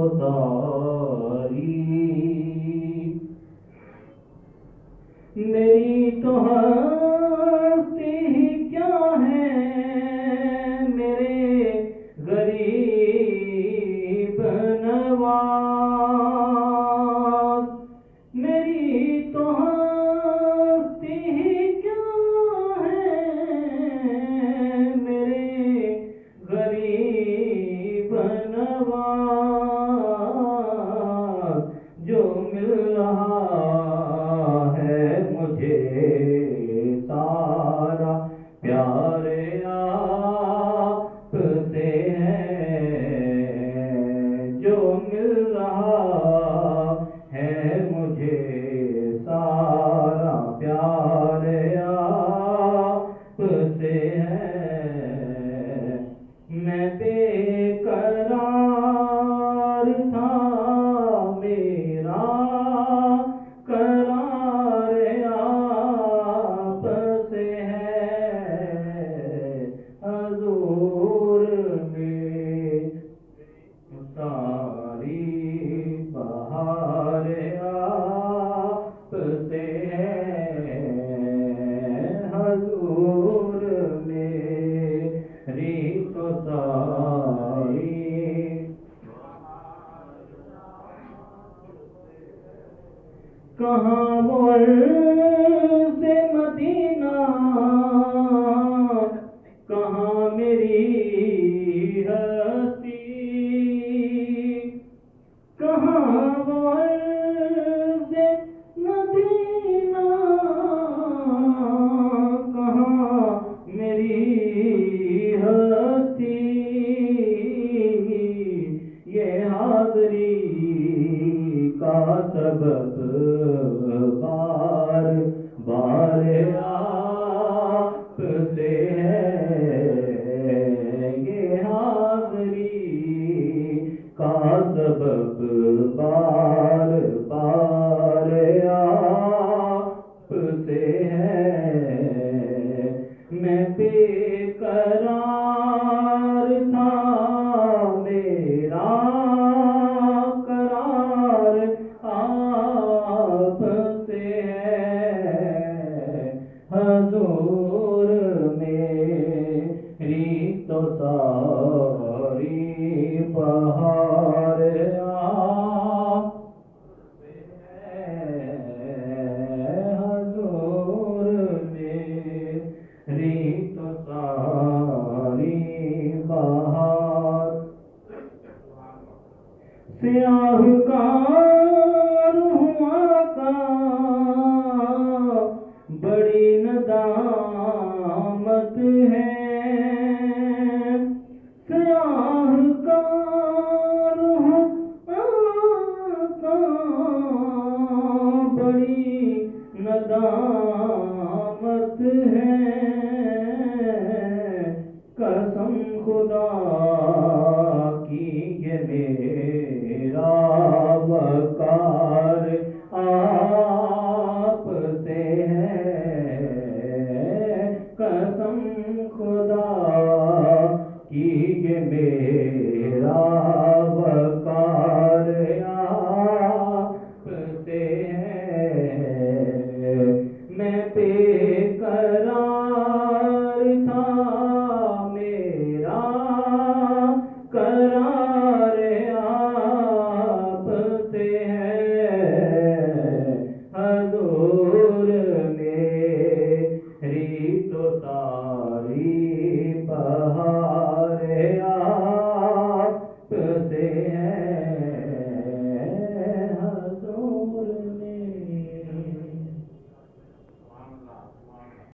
تو ساری میری تو ہستی ہی کیا ہے میرے غریب نواز میری تو ہستی ہی کیا ہے میرے غریب نواز جو مل رہا ہے مجھے سارا پیار آپ سے ہے جو مل رہا ہے مجھے سارا پیار آپ سے ہے میں بے قرار تھا میرا قرار آپ سے ہے حضور میں ساری بہار آپ سے ہے حضور میری تو ساری کہاں وہ عرض مدینہ کہاں میری ہستی کہاں وہ عرض مدینہ کہاں میری ہستی یہ حاضری کا سبب بار بار آپ سے ہے یہ حاضری کا سبب بار بار آپ سے ہے میں بے قرار تھا میرا قرار آپ سے ہے حضور میری تو ساری بہار آپ سے ہے حضور میری تو ساری بہار سیاہ کار ہوا کا بڑی ندامت ہے سیاہ کار ہوا کا بڑی ندامت ہے قسم خدا کی یہ میرا وقار آپ سے ہے قسم خدا کی یہ میرا وقار آپ سے ہے میں بے قرار تھا میرا قرار آپ سے ہے حضور میری تو ساری بہار آپ سے ہے